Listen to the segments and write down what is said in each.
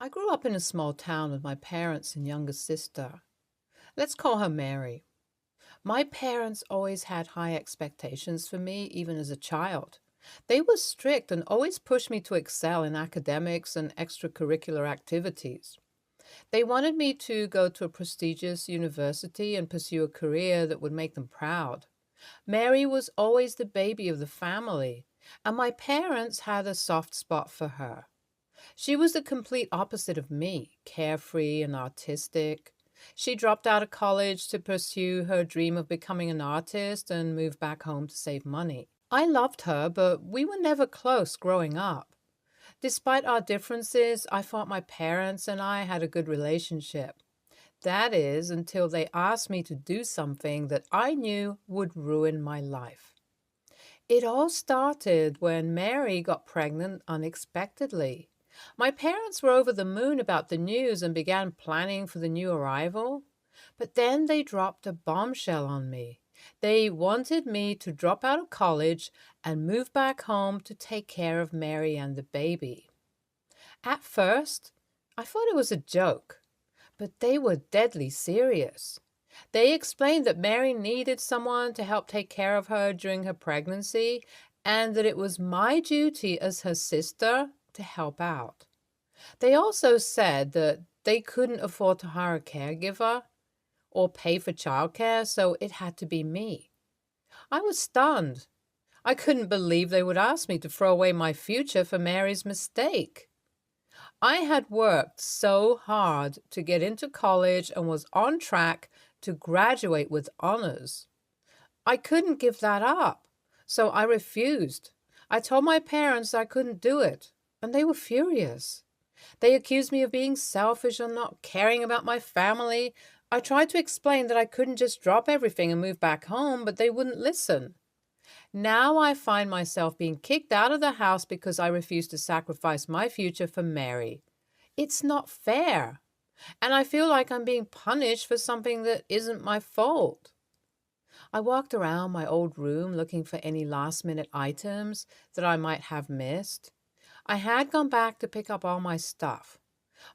I grew up in a small town with my parents and younger sister. Let's call her Mary. My parents always had high expectations for me, even as a child. They were strict and always pushed me to excel in academics and extracurricular activities. They wanted me to go to a prestigious university and pursue a career that would make them proud. Mary was always the baby of the family, and my parents had a soft spot for her. She was the complete opposite of me, carefree and artistic. She dropped out of college to pursue her dream of becoming an artist and moved back home to save money. I loved her, but we were never close growing up. Despite our differences, I thought my parents and I had a good relationship. That is, until they asked me to do something that I knew would ruin my life. It all started when Mary got pregnant unexpectedly. My parents were over the moon about the news and began planning for the new arrival. But then they dropped a bombshell on me. They wanted me to drop out of college and move back home to take care of Mary and the baby. At first, I thought it was a joke, but they were deadly serious. They explained that Mary needed someone to help take care of her during her pregnancy and that it was my duty as her sister to help out. They also said that they couldn't afford to hire a caregiver or pay for childcare, so it had to be me. I was stunned. I couldn't believe they would ask me to throw away my future for Mary's mistake. I had worked so hard to get into college and was on track to graduate with honors. I couldn't give that up, so I refused. I told my parents I couldn't do it, and they were furious. They accused me of being selfish and not caring about my family. I tried to explain that I couldn't just drop everything and move back home, but they wouldn't listen. Now I find myself being kicked out of the house because I refuse to sacrifice my future for Mary. It's not fair, and I feel like I'm being punished for something that isn't my fault. I walked around my old room looking for any last-minute items that I might have missed. I had gone back to pick up all my stuff.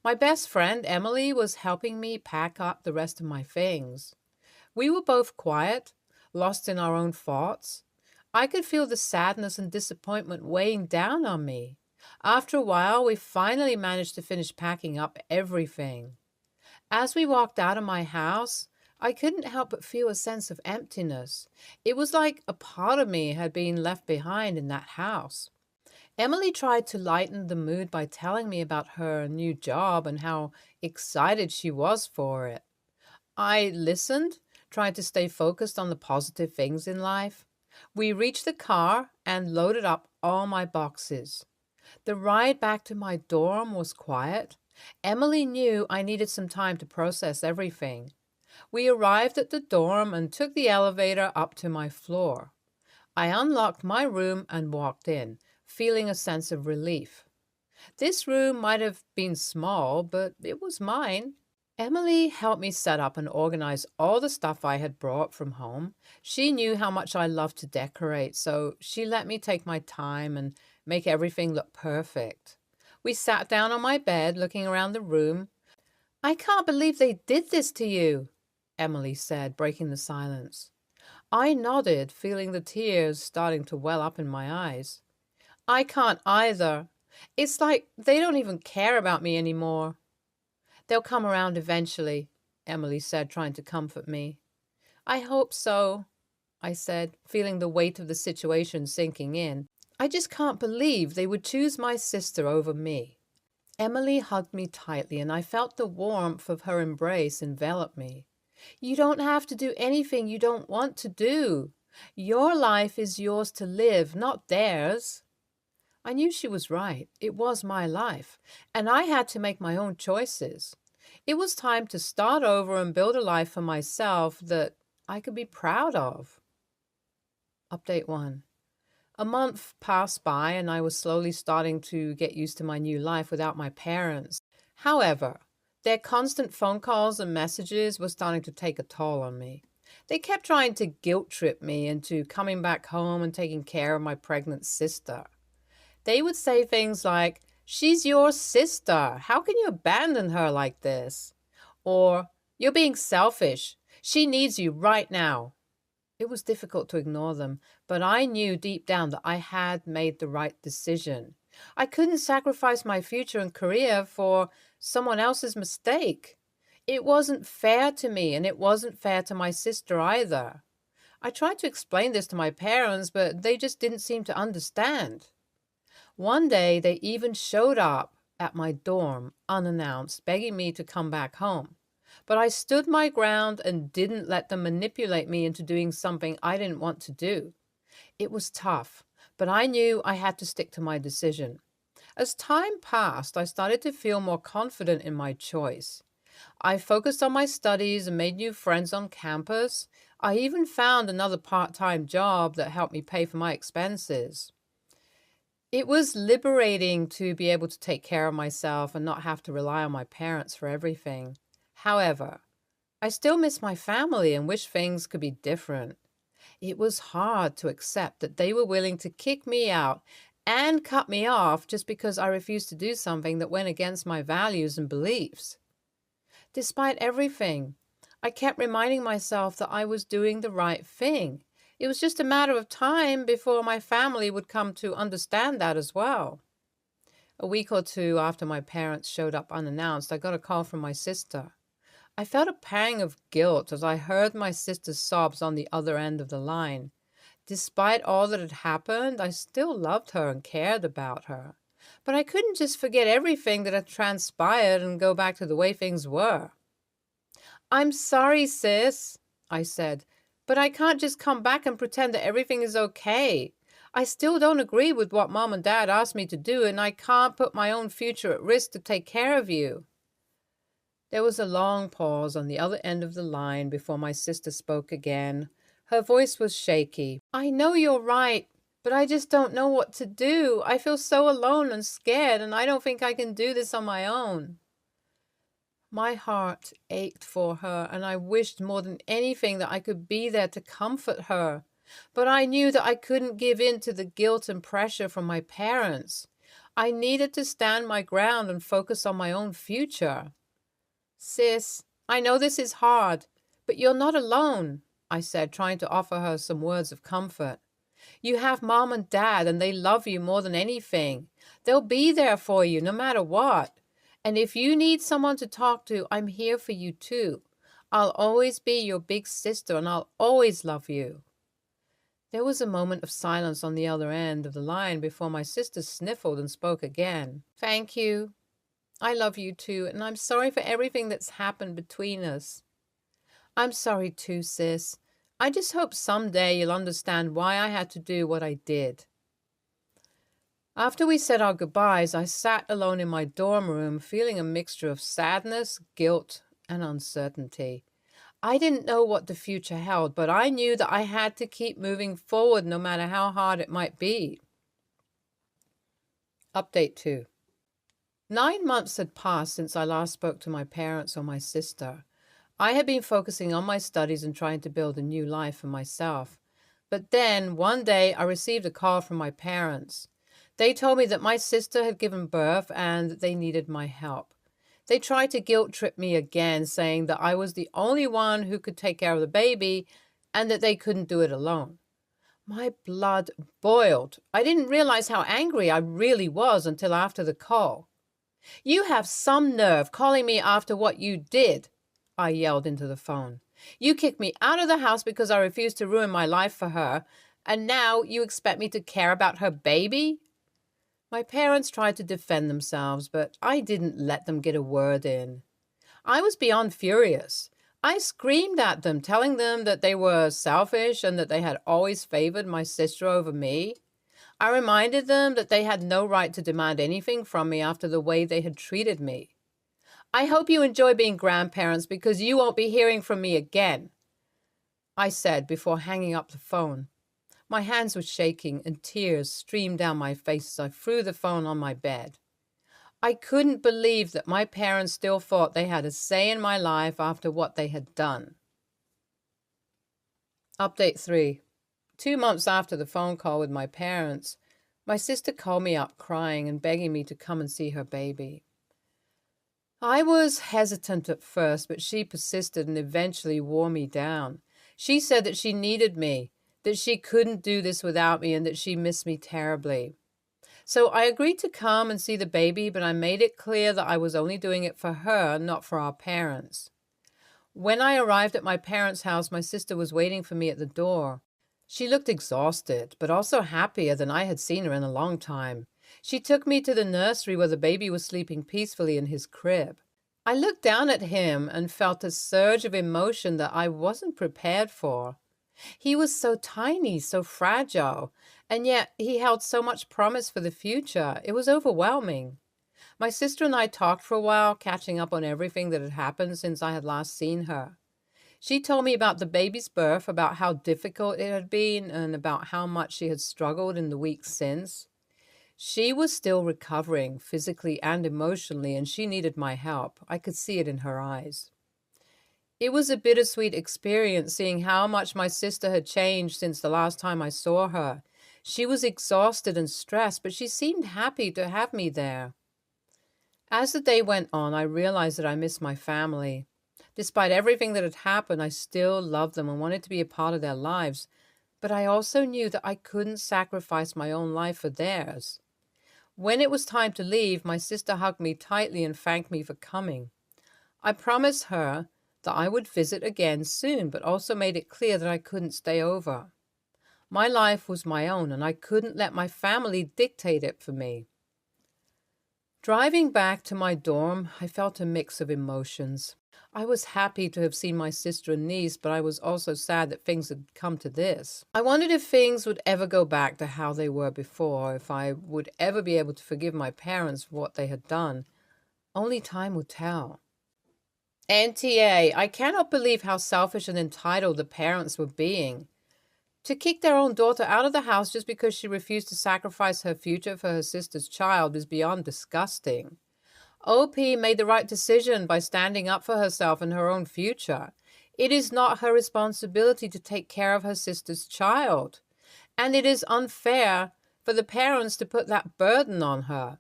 My best friend, Emily, was helping me pack up the rest of my things. We were both quiet, lost in our own thoughts. I could feel the sadness and disappointment weighing down on me. After a while, we finally managed to finish packing up everything. As we walked out of my house, I couldn't help but feel a sense of emptiness. It was like a part of me had been left behind in that house. Emily tried to lighten the mood by telling me about her new job and how excited she was for it. I listened, trying to stay focused on the positive things in life. We reached the car and loaded up all my boxes. The ride back to my dorm was quiet. Emily knew I needed some time to process everything. We arrived at the dorm and took the elevator up to my floor. I unlocked my room and walked in, feeling a sense of relief. This room might have been small, but it was mine. Emily helped me set up and organize all the stuff I had brought from home. She knew how much I loved to decorate, so she let me take my time and make everything look perfect. We sat down on my bed, looking around the room. "I can't believe they did this to you," Emily said, breaking the silence. I nodded, feeling the tears starting to well up in my eyes. "I can't either. It's like they don't even care about me anymore." "They'll come around eventually," Emily said, trying to comfort me. "I hope so," I said, feeling the weight of the situation sinking in. "I just can't believe they would choose my sister over me." Emily hugged me tightly, and I felt the warmth of her embrace envelop me. "You don't have to do anything you don't want to do. Your life is yours to live, not theirs." I knew she was right. It was my life, and I had to make my own choices. It was time to start over and build a life for myself that I could be proud of. Update 1. A month passed by, and I was slowly starting to get used to my new life without my parents. However, their constant phone calls and messages were starting to take a toll on me. They kept trying to guilt trip me into coming back home and taking care of my pregnant sister. They would say things like, "She's your sister. How can you abandon her like this?" Or, "You're being selfish. She needs you right now." It was difficult to ignore them, but I knew deep down that I had made the right decision. I couldn't sacrifice my future and career for someone else's mistake. It wasn't fair to me, and it wasn't fair to my sister either. I tried to explain this to my parents, but they just didn't seem to understand. One day, they even showed up at my dorm unannounced, begging me to come back home. But I stood my ground and didn't let them manipulate me into doing something I didn't want to do. It was tough, but I knew I had to stick to my decision. As time passed, I started to feel more confident in my choice. I focused on my studies and made new friends on campus. I even found another part-time job that helped me pay for my expenses. It was liberating to be able to take care of myself and not have to rely on my parents for everything. However, I still miss my family and wish things could be different. It was hard to accept that they were willing to kick me out and cut me off just because I refused to do something that went against my values and beliefs. Despite everything, I kept reminding myself that I was doing the right thing. It was just a matter of time before my family would come to understand that as well. A week or two after my parents showed up unannounced, I got a call from my sister. I felt a pang of guilt as I heard my sister's sobs on the other end of the line. Despite all that had happened, I still loved her and cared about her. But I couldn't just forget everything that had transpired and go back to the way things were. "I'm sorry, sis," I said, "but I can't just come back and pretend that everything is okay. I still don't agree with what Mom and Dad asked me to do, and I can't put my own future at risk to take care of you." There was a long pause on the other end of the line before my sister spoke again. Her voice was shaky. "I know you're right, but I just don't know what to do. I feel so alone and scared, and I don't think I can do this on my own." My heart ached for her, and I wished more than anything that I could be there to comfort her. But I knew that I couldn't give in to the guilt and pressure from my parents. I needed to stand my ground and focus on my own future. "Sis, I know this is hard, but you're not alone," I said, trying to offer her some words of comfort. "You have Mom and Dad, and they love you more than anything. They'll be there for you no matter what. And if you need someone to talk to, I'm here for you too. I'll always be your big sister, and I'll always love you." There was a moment of silence on the other end of the line before my sister sniffled and spoke again. "Thank you. I love you too, and I'm sorry for everything that's happened between us." "I'm sorry too, sis. I just hope someday you'll understand why I had to do what I did." After we said our goodbyes, I sat alone in my dorm room, feeling a mixture of sadness, guilt, and uncertainty. I didn't know what the future held, but I knew that I had to keep moving forward no matter how hard it might be. Update 2. 9 months had passed since I last spoke to my parents or my sister. I had been focusing on my studies and trying to build a new life for myself. But then, one day, I received a call from my parents. They told me that my sister had given birth and that they needed my help. They tried to guilt trip me again, saying that I was the only one who could take care of the baby and that they couldn't do it alone. My blood boiled. I didn't realize how angry I really was until after the call. "You have some nerve calling me after what you did," I yelled into the phone. "You kicked me out of the house because I refused to ruin my life for her, and now you expect me to care about her baby?" My parents tried to defend themselves, but I didn't let them get a word in. I was beyond furious. I screamed at them, telling them that they were selfish and that they had always favored my sister over me. I reminded them that they had no right to demand anything from me after the way they had treated me. "I hope you enjoy being grandparents because you won't be hearing from me again," I said before hanging up the phone. My hands were shaking and tears streamed down my face as I threw the phone on my bed. I couldn't believe that my parents still thought they had a say in my life after what they had done. Update 3. 2 months after the phone call with my parents, My sister called me up crying and begging me to come and see her baby. I was hesitant at first, but she persisted and eventually wore me down. She said that she needed me, that she couldn't do this without me, and that she missed me terribly. So I agreed to come and see the baby, but I made it clear that I was only doing it for her, not for our parents. When I arrived at my parents' house, my sister was waiting for me at the door. She looked exhausted, but also happier than I had seen her in a long time. She took me to the nursery where the baby was sleeping peacefully in his crib. I looked down at him and felt a surge of emotion that I wasn't prepared for. He was so tiny, so fragile, and yet he held so much promise for the future. It was overwhelming. My sister and I talked for a while, catching up on everything that had happened since I had last seen her. She told me about the baby's birth, about how difficult it had been, and about how much she had struggled in the weeks since. She was still recovering physically and emotionally, and she needed my help. I could see it in her eyes. It was a bittersweet experience seeing how much my sister had changed since the last time I saw her. She was exhausted and stressed, but she seemed happy to have me there. As the day went on, I realized that I missed my family. Despite everything that had happened, I still loved them and wanted to be a part of their lives, but I also knew that I couldn't sacrifice my own life for theirs. When it was time to leave, my sister hugged me tightly and thanked me for coming. I promised her that I would visit again soon, but also made it clear that I couldn't stay over. My life was my own, and I couldn't let my family dictate it for me. Driving back to my dorm, I felt a mix of emotions. I was happy to have seen my sister and niece, but I was also sad that things had come to this. I wondered if things would ever go back to how they were before, if I would ever be able to forgive my parents for what they had done. Only time would tell. NTA, I cannot believe how selfish and entitled the parents were being. To kick their own daughter out of the house just because she refused to sacrifice her future for her sister's child is beyond disgusting. OP made the right decision by standing up for herself and her own future. It is not her responsibility to take care of her sister's child. And it is unfair for the parents to put that burden on her.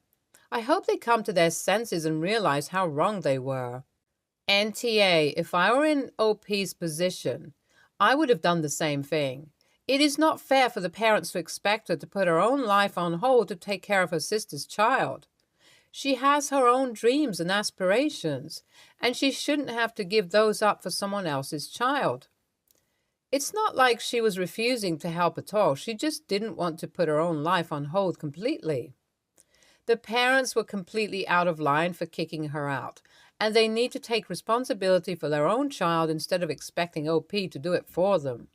I hope they come to their senses and realize how wrong they were. NTA, if I were in OP's position, I would have done the same thing. It is not fair for the parents to expect her to put her own life on hold to take care of her sister's child. She has her own dreams and aspirations, and she shouldn't have to give those up for someone else's child. It's not like she was refusing to help at all. She just didn't want to put her own life on hold completely. The parents were completely out of line for kicking her out, and they need to take responsibility for their own child instead of expecting OP to do it for them.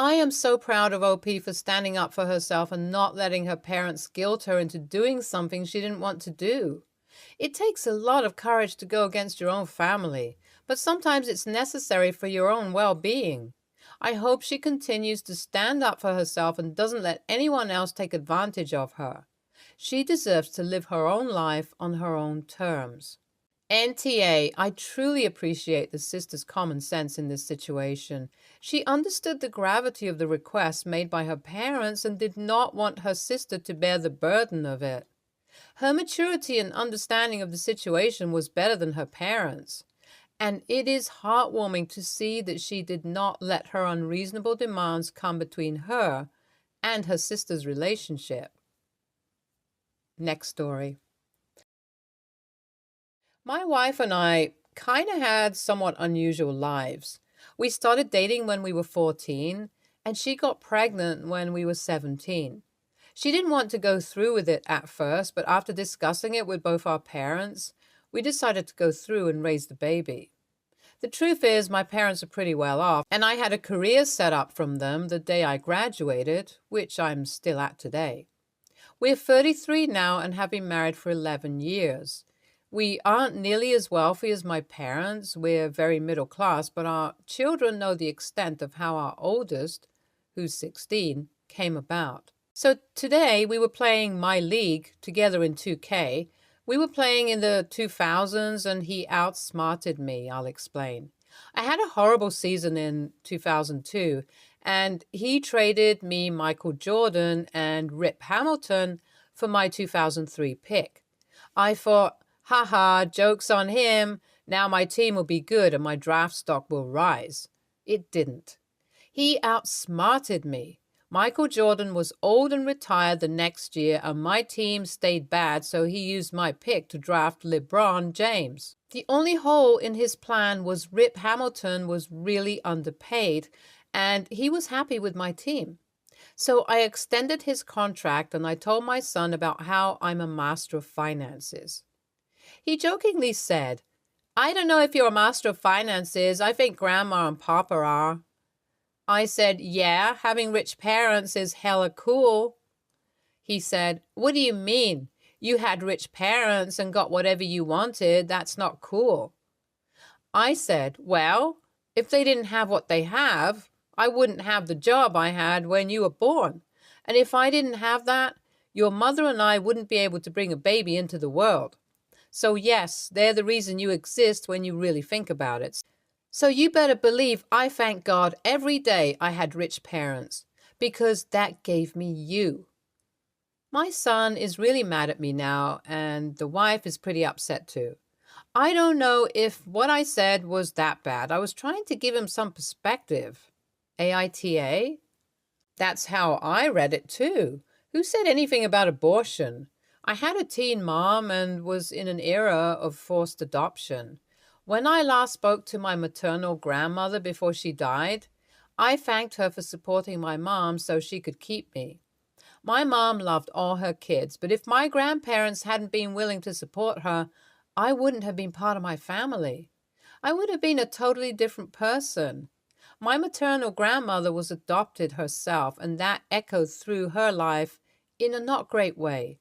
I am so proud of OP for standing up for herself and not letting her parents guilt her into doing something she didn't want to do. It takes a lot of courage to go against your own family, but sometimes it's necessary for your own well-being. I hope she continues to stand up for herself and doesn't let anyone else take advantage of her. She deserves to live her own life on her own terms. NTA, I truly appreciate the sister's common sense in this situation. She understood the gravity of the request made by her parents and did not want her sister to bear the burden of it. Her maturity and understanding of the situation was better than her parents, and it is heartwarming to see that she did not let her unreasonable demands come between her and her sister's relationship. Next story. My wife and I kind of had somewhat unusual lives. We started dating when we were 14, and she got pregnant when we were 17. She didn't want to go through with it at first, but after discussing it with both our parents, we decided to go through and raise the baby. The truth is, my parents are pretty well off, and I had a career set up from them the day I graduated, which I'm still at today. We're 33 now and have been married for 11 years. We aren't nearly as wealthy as my parents. We're very middle class, but our children know the extent of how our oldest, who's 16, came about. So today we were playing My League together in 2K. We were playing in the 2000s and he outsmarted me, I'll explain. I had a horrible season in 2002, and he traded me Michael Jordan and Rip Hamilton for my 2003 pick. I thought, haha, joke's on him. Now my team will be good and my draft stock will rise. It didn't. He outsmarted me. Michael Jordan was old and retired the next year, and my team stayed bad, so he used my pick to draft LeBron James. The only hole in his plan was Rip Hamilton was really underpaid, and he was happy with my team. So I extended his contract, and I told my son about how I'm a master of finances. He jokingly said, "I don't know if you're a master of finances. I think Grandma and Papa are." I said, "Yeah, having rich parents is hella cool." He said, "What do you mean? You had rich parents and got whatever you wanted. That's not cool." I said, "Well, if they didn't have what they have, I wouldn't have the job I had when you were born. And if I didn't have that, your mother and I wouldn't be able to bring a baby into the world. So yes, they're the reason you exist when you really think about it. So you better believe I thank God every day I had rich parents, because that gave me you." My son is really mad at me now, and the wife is pretty upset too. I don't know if what I said was that bad. I was trying to give him some perspective. AITA? That's how I read it too. Who said anything about abortion? I had a teen mom and was in an era of forced adoption. When I last spoke to my maternal grandmother before she died, I thanked her for supporting my mom so she could keep me. My mom loved all her kids, but if my grandparents hadn't been willing to support her, I wouldn't have been part of my family. I would have been a totally different person. My maternal grandmother was adopted herself, and that echoed through her life in a not great way.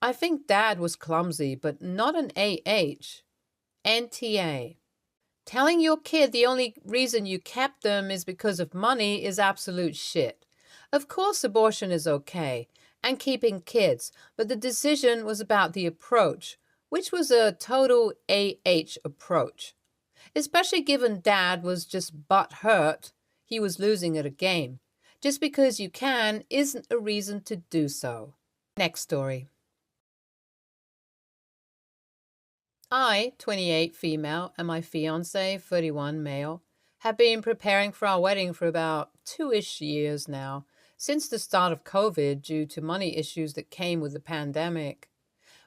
I think Dad was clumsy, but not an AH. NTA. Telling your kid the only reason you kept them is because of money is absolute shit. Of course abortion is okay, and keeping kids, but the decision was about the approach, which was a total AH approach. Especially given Dad was just butthurt he was losing at a game. Just because you can isn't a reason to do so. Next story. I, 28 female, and my fiance, 31 male, have been preparing for our wedding for about 2-ish years now, since the start of COVID due to money issues that came with the pandemic.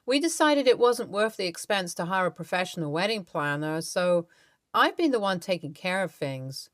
We decided it wasn't worth the expense to hire a professional wedding planner, so I've been the one taking care of things.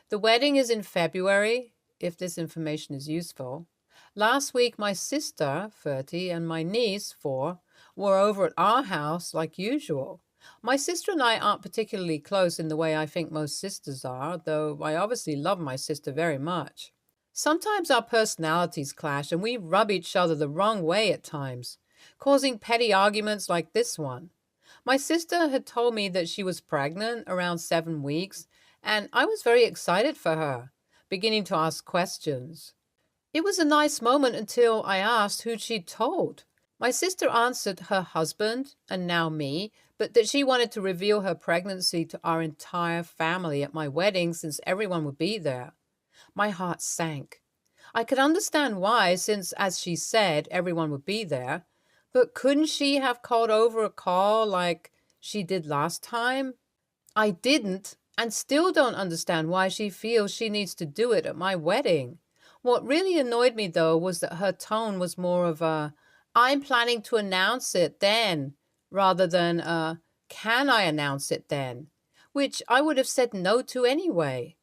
The wedding is in February, if this information is useful. Last week, my sister, 30, and my niece, 4, were over at our house like usual. My sister and I aren't particularly close in the way I think most sisters are, though I obviously love my sister very much. Sometimes our personalities clash and we rub each other the wrong way at times, causing petty arguments like this one. My sister had told me that she was pregnant around 7 weeks, and I was very excited for her, beginning to ask questions. It was a nice moment until I asked who she'd told. My sister answered her husband, and now me, but that she wanted to reveal her pregnancy to our entire family at my wedding since everyone would be there. My heart sank. I could understand why, since, as she said, everyone would be there, but couldn't she have called over a call like she did last time? I didn't, and still don't understand why she feels she needs to do it at my wedding. What really annoyed me, though, was that her tone was more of a, "I'm planning to announce it then," rather than a, "Can I announce it then?" which I would have said no to anyway.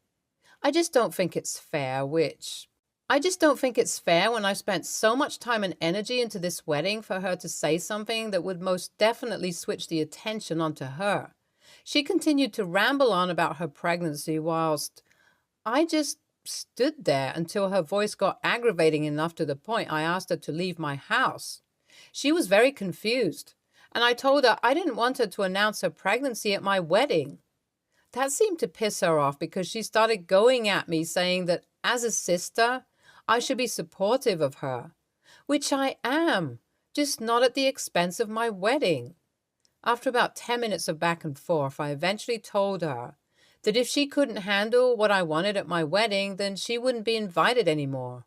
I just don't think it's fair when I've spent so much time and energy into this wedding for her to say something that would most definitely switch the attention onto her. She continued to ramble on about her pregnancy whilst I just stood there until her voice got aggravating enough to the point I asked her to leave my house. She was very confused, and I told her I didn't want her to announce her pregnancy at my wedding. That seemed to piss her off because she started going at me saying that as a sister, I should be supportive of her, which I am, just not at the expense of my wedding. After about 10 minutes of back and forth, I eventually told her That if she couldn't handle what I wanted at my wedding, then she wouldn't be invited anymore.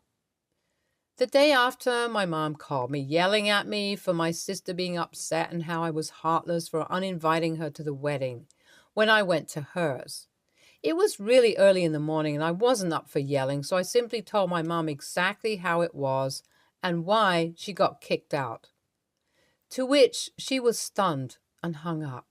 The day after, my mom called me, yelling at me for my sister being upset and how I was heartless for uninviting her to the wedding when I went to hers. It was really early in the morning and I wasn't up for yelling, so I simply told my mom exactly how it was and why she got kicked out. To which she was stunned and hung up.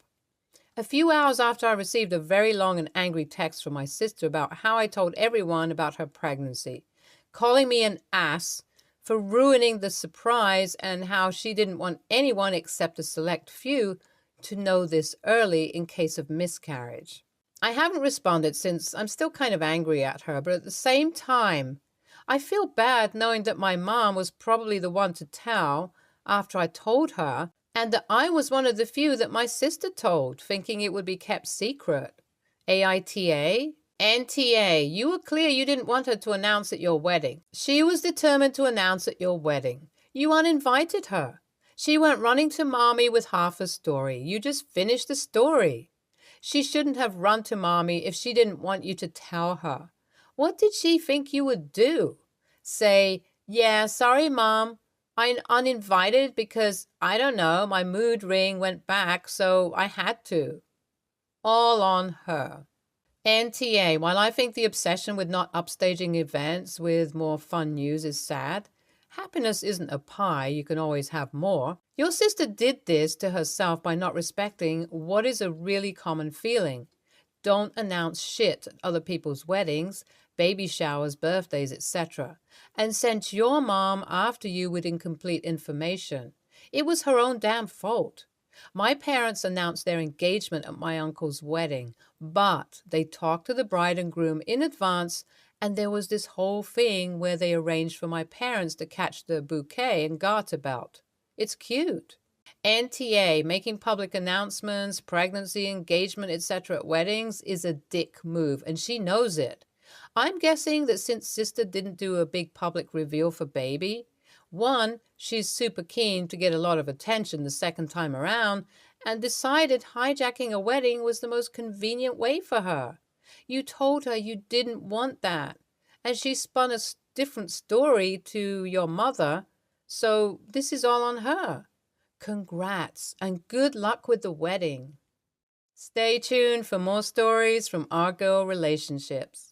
A few hours after, I received a very long and angry text from my sister about how I told everyone about her pregnancy, calling me an ass for ruining the surprise and how she didn't want anyone except a select few to know this early in case of miscarriage. I haven't responded since I'm still kind of angry at her, but at the same time, I feel bad knowing that my mom was probably the one to tell after I told her, and that I was one of the few that my sister told, thinking it would be kept secret. AITA? NTA, you were clear you didn't want her to announce at your wedding. She was determined to announce at your wedding. You uninvited her. She went running to mommy with half a story. You just finished the story. She shouldn't have run to mommy if she didn't want you to tell her. What did she think you would do? Say, yeah, sorry, Mom. I'm uninvited because, I don't know, my mood ring went back, so I had to. All on her. NTA, while I think the obsession with not upstaging events with more fun news is sad, happiness isn't a pie, you can always have more. Your sister did this to herself by not respecting what is a really common feeling. Don't announce shit at other people's weddings, baby showers, birthdays, etc., and sent your mom after you with incomplete information. It was her own damn fault. My parents announced their engagement at my uncle's wedding, but they talked to the bride and groom in advance, and there was this whole thing where they arranged for my parents to catch the bouquet and garter belt. It's cute. NTA, making public announcements, pregnancy, engagement, etc. at weddings is a dick move, and she knows it. I'm guessing that since sister didn't do a big public reveal for baby, one, she's super keen to get a lot of attention the second time around, and decided hijacking a wedding was the most convenient way for her. You told her you didn't want that, and she spun a different story to your mother, so this is all on her. Congrats and good luck with the wedding. Stay tuned for more stories from our girl relationships.